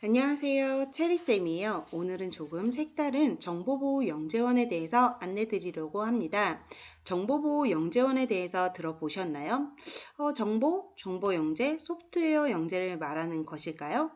안녕하세요. 체리쌤이에요. 오늘은 조금 색다른 정보보호영재원에 대해서 안내드리려고 합니다. 정보보호영재원에 대해서 들어보셨나요? 정보영재, 소프트웨어 영재를 말하는 것일까요?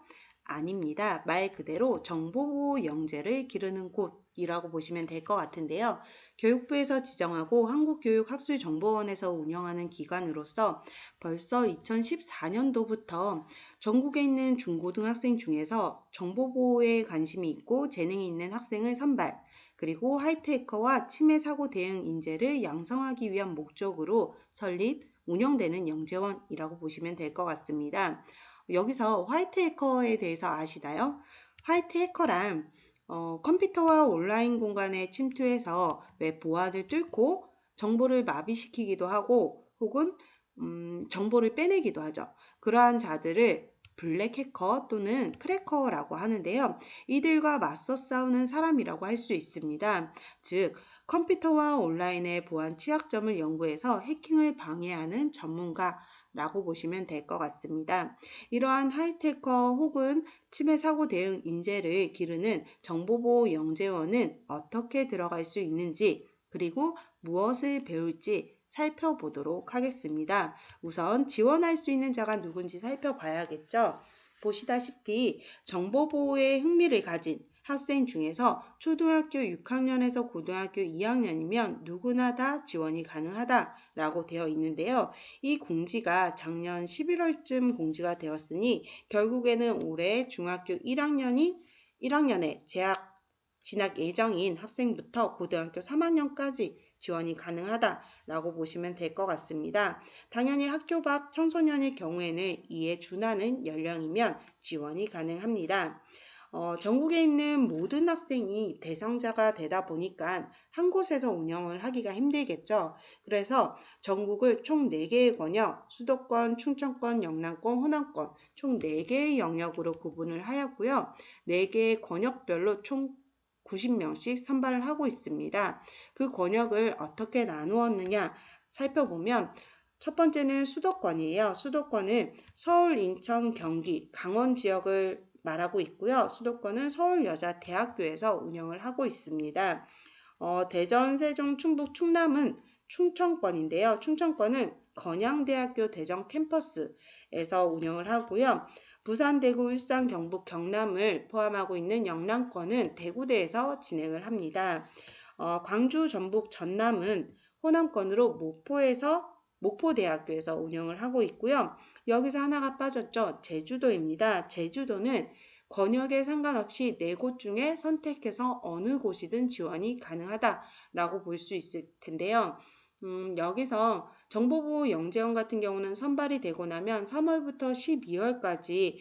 아닙니다. 말 그대로 정보보호영재를 기르는 곳이라고 보시면 될 것 같은데요. 교육부에서 지정하고 한국교육학술정보원에서 운영하는 기관으로서 벌써 2014년도부터 전국에 있는 중고등학생 중에서 정보보호에 관심이 있고 재능이 있는 학생을 선발, 그리고 하이테커와 치매 사고 대응 인재를 양성하기 위한 목적으로 설립, 운영되는 영재원이라고 보시면 될 것 같습니다. 여기서 화이트 해커에 대해서 아시나요? 화이트 해커란 컴퓨터와 온라인 공간에 침투해서 웹 보안을 뚫고 정보를 마비시키기도 하고 혹은 정보를 빼내기도 하죠. 그러한 자들을 블랙 해커 또는 크래커라고 하는데요. 이들과 맞서 싸우는 사람이라고 할 수 있습니다. 즉, 컴퓨터와 온라인의 보안 취약점을 연구해서 해킹을 방해하는 전문가라고 보시면 될 것 같습니다. 이러한 하이테커 혹은 치매 사고 대응 인재를 기르는 정보보호 영재원은 어떻게 들어갈 수 있는지 그리고 무엇을 배울지 살펴보도록 하겠습니다. 우선 지원할 수 있는 자가 누군지 살펴봐야겠죠. 보시다시피 정보보호에 흥미를 가진 학생 중에서 초등학교 6학년에서 고등학교 2학년이면 누구나 다 지원이 가능하다라고 되어 있는데요. 이 공지가 작년 11월쯤 공지가 되었으니 결국에는 올해 중학교 1학년에 진학 예정인 학생부터 고등학교 3학년까지 지원이 가능하다라고 보시면 될 것 같습니다. 당연히 학교 밖 청소년일 경우에는 이에 준하는 연령이면 지원이 가능합니다. 전국에 있는 모든 학생이 대상자가 되다 보니까 한 곳에서 운영을 하기가 힘들겠죠. 그래서 전국을 총 4개의 권역, 수도권, 충청권, 영남권, 호남권 총 4개의 영역으로 구분을 하였고요. 4개의 권역별로 총 90명씩 선발을 하고 있습니다. 그 권역을 어떻게 나누었느냐 살펴보면 첫 번째는 수도권이에요. 수도권은 서울, 인천, 경기, 강원 지역을 말하고 있고요. 수도권은 서울여자대학교에서 운영을 하고 있습니다. 대전, 세종, 충북, 충남은 충청권인데요. 충청권은 건양대학교 대전 캠퍼스에서 운영을 하고요. 부산, 대구, 울산, 경북, 경남을 포함하고 있는 영남권은 대구대에서 진행을 합니다. 광주, 전북, 전남은 호남권으로 목포대학교에서 운영을 하고 있고요. 여기서 하나가 빠졌죠. 제주도입니다. 제주도는 권역에 상관없이 4곳 중에 선택해서 어느 곳이든 지원이 가능하다라고 볼 수 있을 텐데요. 여기서 정보보호 영재원 같은 경우는 선발이 되고 나면 3월부터 12월까지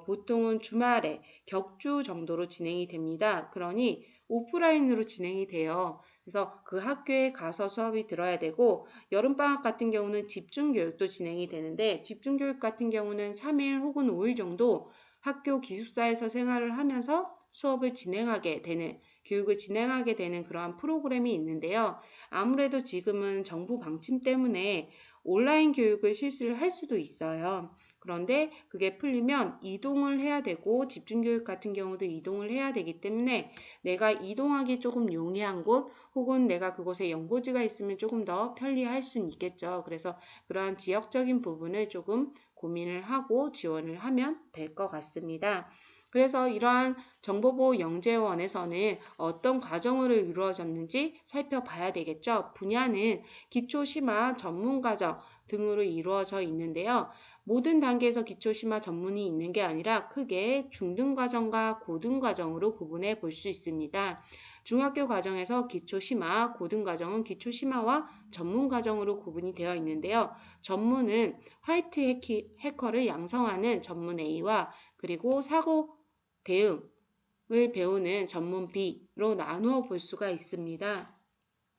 보통은 주말에 격주 정도로 진행이 됩니다. 그러니 오프라인으로 진행이 돼요. 그래서 그 학교에 가서 수업이 들어야 되고 여름방학 같은 경우는 집중교육도 진행이 되는데 집중교육 같은 경우는 3일 혹은 5일 정도 학교 기숙사에서 생활을 하면서 수업을 진행하게 되는 교육을 진행하게 되는 그러한 프로그램이 있는데요. 아무래도 지금은 정부 방침 때문에 온라인 교육을 실시를 할 수도 있어요. 그런데 그게 풀리면 이동을 해야 되고 집중교육 같은 경우도 이동을 해야 되기 때문에 내가 이동하기 조금 용이한 곳 혹은 내가 그곳에 연고지가 있으면 조금 더 편리할 수는 있겠죠. 그래서 그러한 지역적인 부분을 조금 고민을 하고 지원을 하면 될 것 같습니다. 그래서 이러한 정보보호 영재원에서는 어떤 과정으로 이루어졌는지 살펴봐야 되겠죠. 분야는 기초심화 전문과정 등으로 이루어져 있는데요. 모든 단계에서 기초심화 전문이 있는 게 아니라 크게 중등과정과 고등과정으로 구분해 볼 수 있습니다. 중학교 과정에서 기초심화, 고등과정은 기초심화와 전문과정으로 구분이 되어 있는데요. 전문은 화이트 해커를 양성하는 전문 A와 그리고 사고 대응을 배우는 전문 B로 나누어 볼 수가 있습니다.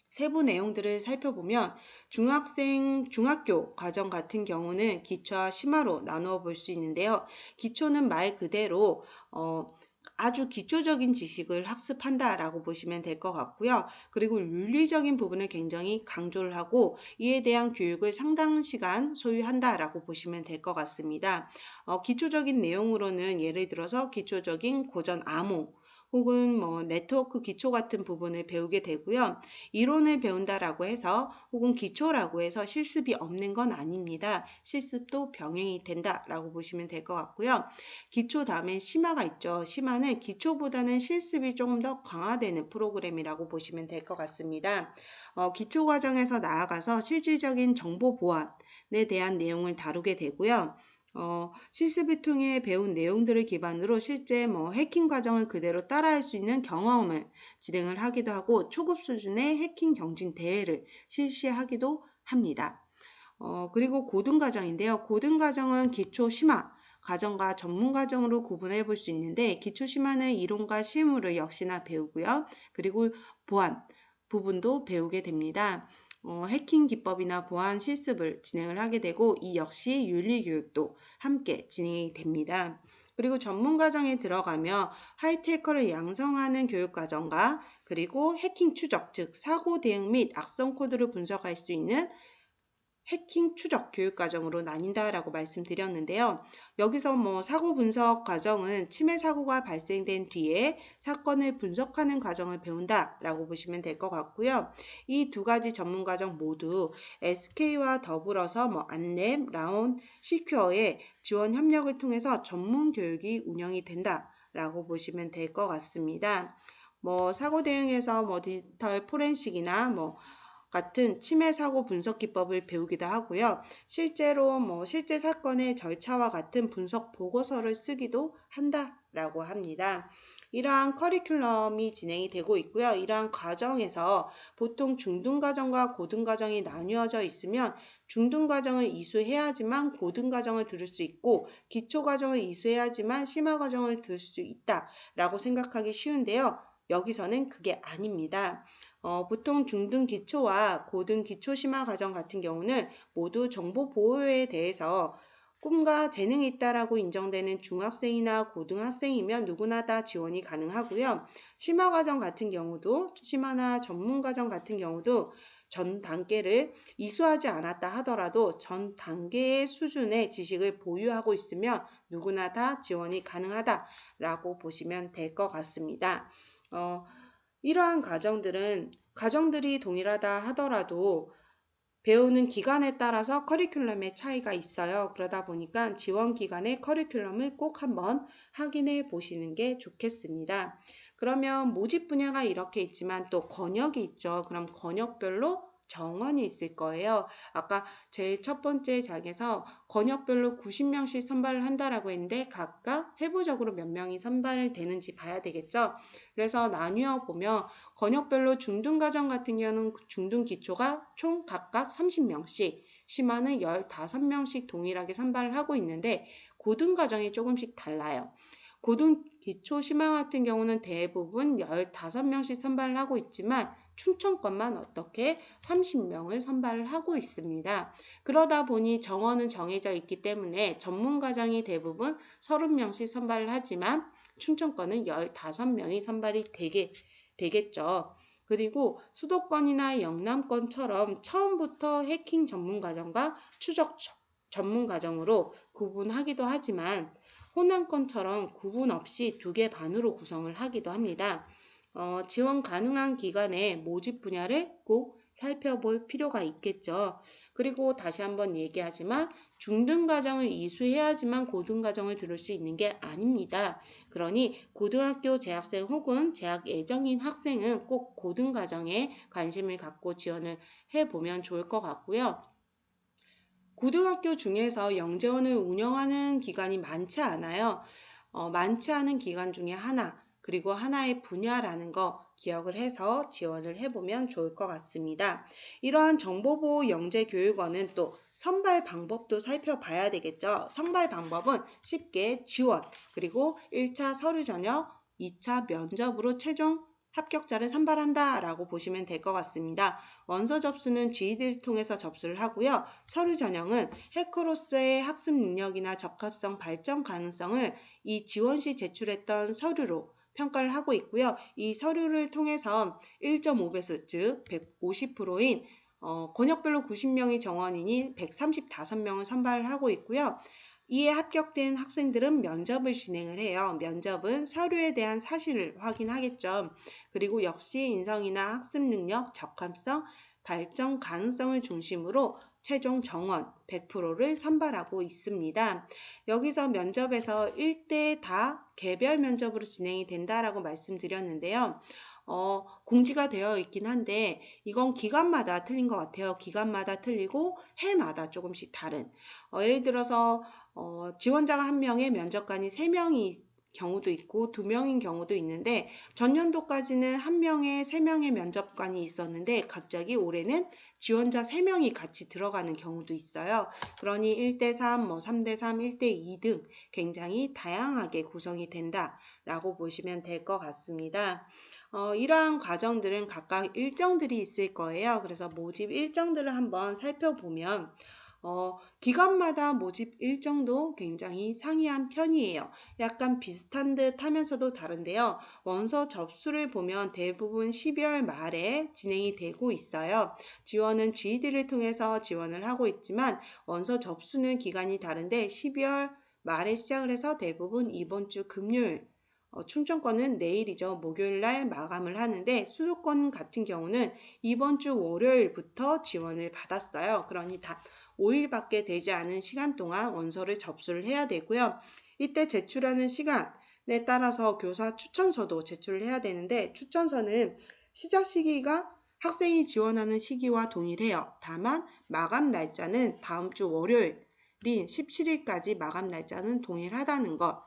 세부 내용들을 살펴보면 중학교 과정 같은 경우는 기초와 심화로 나누어 볼 수 있는데요. 기초는 말 그대로 아주 기초적인 지식을 학습한다라고 보시면 될 것 같고요. 그리고 윤리적인 부분을 굉장히 강조를 하고 이에 대한 교육을 상당 시간 소유한다라고 보시면 될 것 같습니다. 기초적인 내용으로는 예를 들어서 기초적인 고전 암호 혹은 네트워크 기초 같은 부분을 배우게 되고요. 이론을 배운다라고 해서 혹은 기초라고 해서 실습이 없는 건 아닙니다. 실습도 병행이 된다라고 보시면 될 것 같고요. 기초 다음에 심화가 있죠. 심화는 기초보다는 실습이 조금 더 강화되는 프로그램이라고 보시면 될 것 같습니다. 기초 과정에서 나아가서 실질적인 정보 보안에 대한 내용을 다루게 되고요. 실습을 통해 배운 내용들을 기반으로 실제 해킹 과정을 그대로 따라할 수 있는 경험을 진행을 하기도 하고 초급 수준의 해킹 경진 대회를 실시하기도 합니다. 그리고 고등 과정인데요. 고등 과정은 기초 심화 과정과 전문 과정으로 구분해 볼 수 있는데 기초 심화는 이론과 실무를 역시나 배우고요. 그리고 보안 부분도 배우게 됩니다. 해킹 기법이나 보안 실습을 진행을 하게 되고 이 역시 윤리 교육도 함께 진행이 됩니다. 그리고 전문 과정에 들어가며 하이테커를 양성하는 교육 과정과 그리고 해킹 추적, 즉 사고 대응 및 악성 코드를 분석할 수 있는 해킹 추적 교육 과정으로 나뉜다라고 말씀드렸는데요. 여기서 사고 분석 과정은 침해 사고가 발생된 뒤에 사건을 분석하는 과정을 배운다라고 보시면 될 것 같고요. 이 두 가지 전문 과정 모두 SK와 더불어서 안랩, 라온, 시큐어의 지원 협력을 통해서 전문 교육이 운영이 된다라고 보시면 될 것 같습니다. 사고 대응에서 디지털 포렌식이나 같은 침해 사고 분석 기법을 배우기도 하고요. 실제로 실제 사건의 절차와 같은 분석 보고서를 쓰기도 한다라고 합니다. 이러한 커리큘럼이 진행이 되고 있고요. 이러한 과정에서 보통 중등 과정과 고등 과정이 나뉘어져 있으면 중등 과정을 이수해야지만 고등 과정을 들을 수 있고 기초 과정을 이수해야지만 심화 과정을 들을 수 있다라고 생각하기 쉬운데요. 여기서는 그게 아닙니다. 보통 중등 기초와 고등 기초 심화 과정 같은 경우는 모두 정보 보호에 대해서 꿈과 재능이 있다라고 인정되는 중학생이나 고등학생이면 누구나 다 지원이 가능하고요. 심화 과정 같은 경우도 심화나 전문 과정 같은 경우도 전 단계를 이수하지 않았다 하더라도 전 단계의 수준의 지식을 보유하고 있으면 누구나 다 지원이 가능하다라고 보시면 될 것 같습니다. 이러한 과정들이 동일하다 하더라도 배우는 기간에 따라서 커리큘럼의 차이가 있어요. 그러다 보니까 지원 기간의 커리큘럼을 꼭 한번 확인해 보시는 게 좋겠습니다. 그러면 모집 분야가 이렇게 있지만 또 권역이 있죠. 그럼 권역별로 정원이 있을 거예요. 아까 제일 첫 번째 장에서 권역별로 90명씩 선발을 한다라고 했는데 각각 세부적으로 몇 명이 선발이 되는지 봐야 되겠죠. 그래서 나뉘어 보면 권역별로 중등과정 같은 경우는 중등 기초가 총 각각 30명씩, 심화는 15명씩 동일하게 선발을 하고 있는데 고등과정이 조금씩 달라요. 고등 기초 심화 같은 경우는 대부분 15명씩 선발을 하고 있지만 춘천권만 어떻게 30명을 선발을 하고 있습니다. 그러다 보니 정원은 정해져 있기 때문에 전문 과정이 대부분 30명씩 선발을 하지만 춘천권은 15명이 선발이 되겠죠. 그리고 수도권이나 영남권처럼 처음부터 해킹 전문 과정과 추적 전문 과정으로 구분하기도 하지만 호남권처럼 구분 없이 2개 반으로 구성을 하기도 합니다. 지원 가능한 기간에 모집 분야를 꼭 살펴볼 필요가 있겠죠. 그리고 다시 한번 얘기하지만 중등 과정을 이수해야지만 고등 과정을 들을 수 있는 게 아닙니다. 그러니 고등학교 재학생 혹은 재학 예정인 학생은 꼭 고등 과정에 관심을 갖고 지원을 해보면 좋을 것 같고요. 고등학교 중에서 영재원을 운영하는 기관이 많지 않아요. 많지 않은 기관 중에 하나, 그리고 하나의 분야라는 거 기억을 해서 지원을 해보면 좋을 것 같습니다. 이러한 정보보호 영재교육원은 또 선발 방법도 살펴봐야 되겠죠. 선발 방법은 쉽게 지원, 그리고 1차 서류 전형, 2차 면접으로 최종 합격자를 선발한다 라고 보시면 될 것 같습니다. 원서 접수는 GED를 통해서 접수를 하고요. 서류 전형은 해커로서의 학습 능력이나 적합성, 발전 가능성을 이 지원 시 제출했던 서류로 평가를 하고 있고요. 이 서류를 통해서 1.5배수 즉 150%인 권역별로 90명이 정원이니 135명을 선발을 하고 있고요. 이에 합격된 학생들은 면접을 진행을 해요. 면접은 서류에 대한 사실을 확인하겠죠. 그리고 역시 인성이나 학습 능력, 적합성, 발전 가능성을 중심으로 최종 정원 100%를 선발하고 있습니다. 여기서 면접에서 1대 다 개별 면접으로 진행이 된다라고 말씀드렸는데요. 공지가 되어 있긴 한데 이건 기간마다 틀린 것 같아요. 기간마다 틀리고 해마다 조금씩 다른. 예를 들어서 지원자가 1명에 면접관이 3명이 경우도 있고 2명인 경우도 있는데 전년도까지는 1명에 3명의 면접관이 있었는데 갑자기 올해는 지원자 3명이 같이 들어가는 경우도 있어요. 그러니 1대3, 3대3, 1대2 등 굉장히 다양하게 구성이 된다라고 보시면 될 것 같습니다. 이러한 과정들은 각각 일정들이 있을 거예요. 그래서 모집 일정들을 한번 살펴보면 기간마다 모집 일정도 굉장히 상이한 편이에요. 약간 비슷한 듯 하면서도 다른데요. 원서 접수를 보면 대부분 12월 말에 진행이 되고 있어요. 지원은 GED를 통해서 지원을 하고 있지만 원서 접수는 기간이 다른데 12월 말에 시작을 해서 대부분 이번 주 금요일 충청권은 내일이죠. 목요일날 마감을 하는데 수도권 같은 경우는 이번 주 월요일부터 지원을 받았어요. 그러니 다 5일밖에 되지 않은 시간 동안 원서를 접수를 해야 되고요. 이때 제출하는 시간에 따라서 교사 추천서도 제출을 해야 되는데 추천서는 시작 시기가 학생이 지원하는 시기와 동일해요. 다만 마감 날짜는 다음 주 월요일인 17일까지 마감 날짜는 동일하다는 것.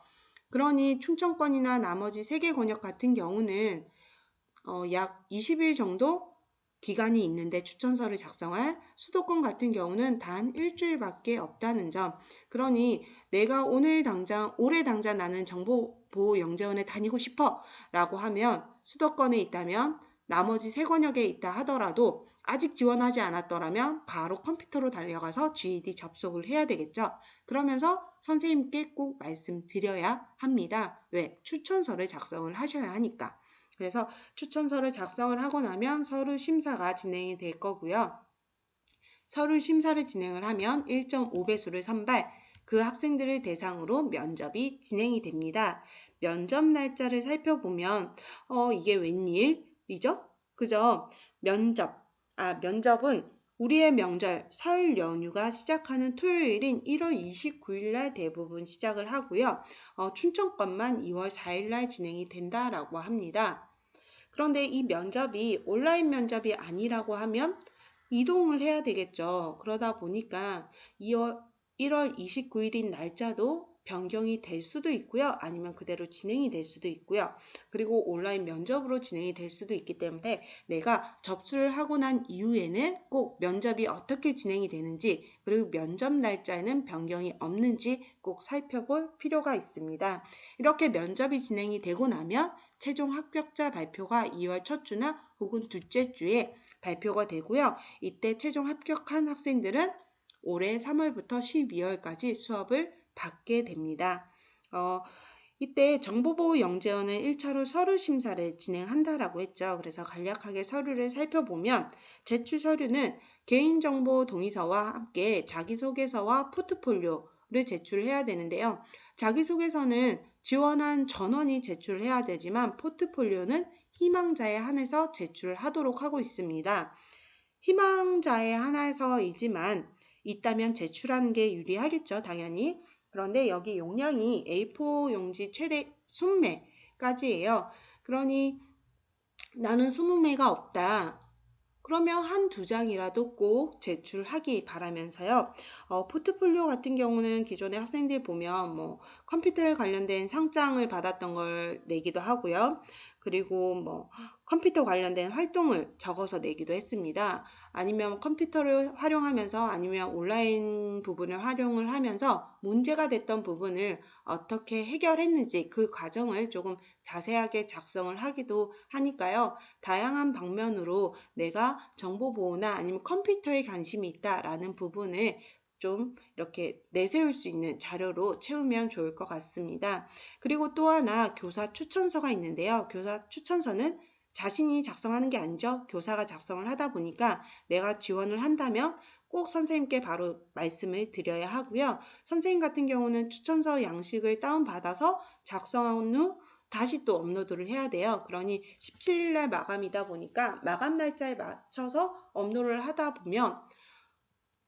그러니 충청권이나 나머지 3개 권역 같은 경우는 약 20일 정도 기간이 있는데 추천서를 작성할 수도권 같은 경우는 단 일주일밖에 없다는 점. 그러니 내가 올해 당장 나는 정보보호영재원에 다니고 싶어 라고 하면 수도권에 있다면 나머지 3권역에 있다 하더라도 아직 지원하지 않았더라면 바로 컴퓨터로 달려가서 GED 접속을 해야 되겠죠. 그러면서 선생님께 꼭 말씀드려야 합니다. 왜? 추천서를 작성을 하셔야 하니까. 그래서 추천서를 작성을 하고 나면 서류 심사가 진행이 될 거고요. 서류 심사를 진행을 하면 1.5배수를 선발, 그 학생들을 대상으로 면접이 진행이 됩니다. 면접 날짜를 살펴보면 이게 웬일이죠? 그죠? 면접은 우리의 명절, 설 연휴가 시작하는 토요일인 1월 29일 날 대부분 시작을 하고요. 춘천권만 2월 4일 날 진행이 된다라고 합니다. 그런데 이 면접이 온라인 면접이 아니라고 하면 이동을 해야 되겠죠. 그러다 보니까 1월 29일인 날짜도 변경이 될 수도 있고요. 아니면 그대로 진행이 될 수도 있고요. 그리고 온라인 면접으로 진행이 될 수도 있기 때문에 내가 접수를 하고 난 이후에는 꼭 면접이 어떻게 진행이 되는지 그리고 면접 날짜에는 변경이 없는지 꼭 살펴볼 필요가 있습니다. 이렇게 면접이 진행이 되고 나면 최종 합격자 발표가 2월 첫 주나 혹은 둘째 주에 발표가 되고요. 이때 최종 합격한 학생들은 올해 3월부터 12월까지 수업을 받게 됩니다. 이때 정보보호영재원은 1차로 서류 심사를 진행한다라고 했죠. 그래서 간략하게 서류를 살펴보면 제출 서류는 개인정보 동의서와 함께 자기소개서와 포트폴리오를 제출해야 되는데요. 자기소개서는 지원한 전원이 제출해야 되지만 포트폴리오는 희망자에 한해서 제출을 하도록 하고 있습니다. 희망자에 한해서이지만 있다면 제출하는 게 유리하겠죠, 당연히. 그런데 여기 용량이 A4 용지 최대 20매까지예요. 그러니 나는 20매가 없다. 그러면 한두 장이라도 꼭 제출하기 바라면서요. 포트폴리오 같은 경우는 기존의 학생들 보면 컴퓨터에 관련된 상장을 받았던 걸 내기도 하고요. 그리고 뭐 컴퓨터 관련된 활동을 적어서 내기도 했습니다. 아니면 컴퓨터를 활용하면서 아니면 온라인 부분을 활용을 하면서 문제가 됐던 부분을 어떻게 해결했는지 그 과정을 조금 자세하게 작성을 하기도 하니까요. 다양한 방면으로 내가 정보보호나 아니면 컴퓨터에 관심이 있다라는 부분을 좀 이렇게 내세울 수 있는 자료로 채우면 좋을 것 같습니다. 그리고 또 하나 교사 추천서가 있는데요. 교사 추천서는 자신이 작성하는 게 아니죠. 교사가 작성을 하다 보니까 내가 지원을 한다면 꼭 선생님께 바로 말씀을 드려야 하고요. 선생님 같은 경우는 추천서 양식을 다운받아서 작성한 후 다시 또 업로드를 해야 돼요. 그러니 17일 날 마감이다 보니까 마감 날짜에 맞춰서 업로드를 하다 보면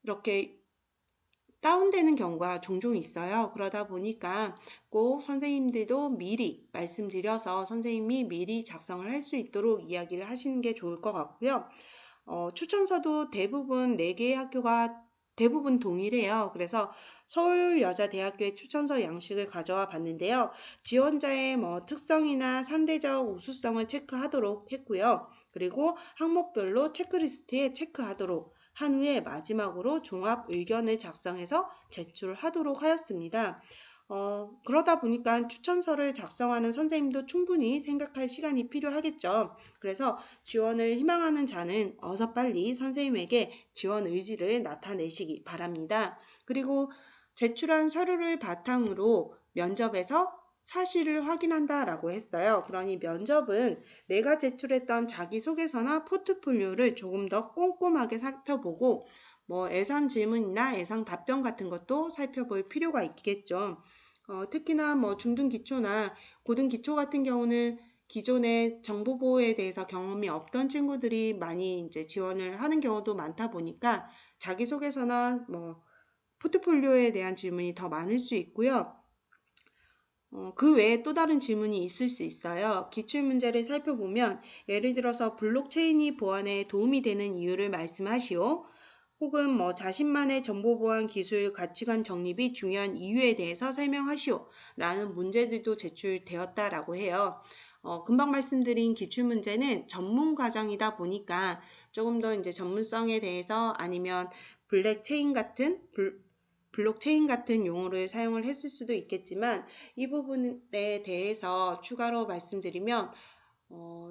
이렇게 다운되는 경우가 종종 있어요. 그러다 보니까 꼭 선생님들도 미리 말씀드려서 선생님이 미리 작성을 할 수 있도록 이야기를 하시는 게 좋을 것 같고요. 추천서도 대부분 4개의 학교가 대부분 동일해요. 그래서 서울여자대학교의 추천서 양식을 가져와 봤는데요. 지원자의 특성이나 상대적 우수성을 체크하도록 했고요. 그리고 항목별로 체크리스트에 체크하도록 한 후에 마지막으로 종합 의견을 작성해서 제출하도록 하였습니다. 그러다 보니까 추천서를 작성하는 선생님도 충분히 생각할 시간이 필요하겠죠. 그래서 지원을 희망하는 자는 어서 빨리 선생님에게 지원 의지를 나타내시기 바랍니다. 그리고 제출한 서류를 바탕으로 면접에서 사실을 확인한다라고 했어요. 그러니 면접은 내가 제출했던 자기소개서나 포트폴리오를 조금 더 꼼꼼하게 살펴보고 예상 질문이나 예상 답변 같은 것도 살펴볼 필요가 있겠죠. 특히나 중등 기초나 고등 기초 같은 경우는 기존에 정보보호에 대해서 경험이 없던 친구들이 많이 이제 지원을 하는 경우도 많다 보니까 자기소개서나 포트폴리오에 대한 질문이 더 많을 수 있고요. 그 외에 또 다른 질문이 있을 수 있어요. 기출문제를 살펴보면 예를 들어서 블록체인이 보안에 도움이 되는 이유를 말씀하시오. 혹은 자신만의 정보보안 기술 가치관 정립이 중요한 이유에 대해서 설명하시오. 라는 문제들도 제출되었다라고 해요. 금방 말씀드린 기출문제는 전문 과정이다 보니까 조금 더 이제 전문성에 대해서 아니면 블록체인 같은 용어를 사용을 했을 수도 있겠지만 이 부분에 대해서 추가로 말씀드리면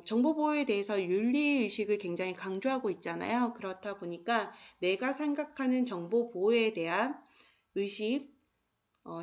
정보보호에 대해서 윤리의식을 굉장히 강조하고 있잖아요. 그렇다 보니까 내가 생각하는 정보보호에 대한 의식,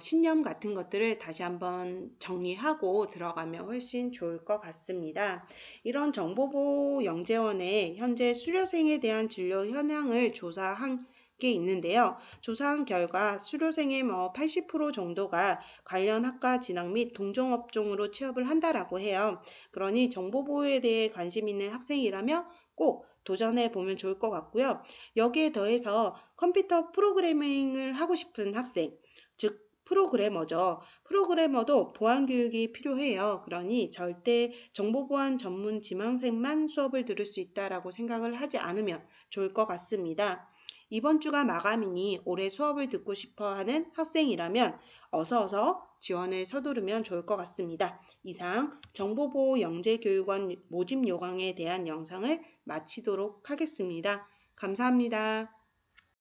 신념 같은 것들을 다시 한번 정리하고 들어가면 훨씬 좋을 것 같습니다. 이런 정보보호 영재원의 현재 수료생에 대한 진로 현황을 조사한 게 있는데요. 조사한 결과 수료생의 80% 정도가 관련 학과 진학 및 동종업종으로 취업을 한다라고 해요. 그러니 정보보호에 대해 관심 있는 학생이라면 꼭 도전해 보면 좋을 것 같고요. 여기에 더해서 컴퓨터 프로그래밍을 하고 싶은 학생, 즉 프로그래머죠. 프로그래머도 보안 교육이 필요해요. 그러니 절대 정보보안 전문 지망생만 수업을 들을 수 있다라고 생각을 하지 않으면 좋을 것 같습니다. 이번 주가 마감이니 올해 수업을 듣고 싶어 하는 학생이라면 어서 지원을 서두르면 좋을 것 같습니다. 이상 정보보호 영재교육원 모집 요강에 대한 영상을 마치도록 하겠습니다. 감사합니다.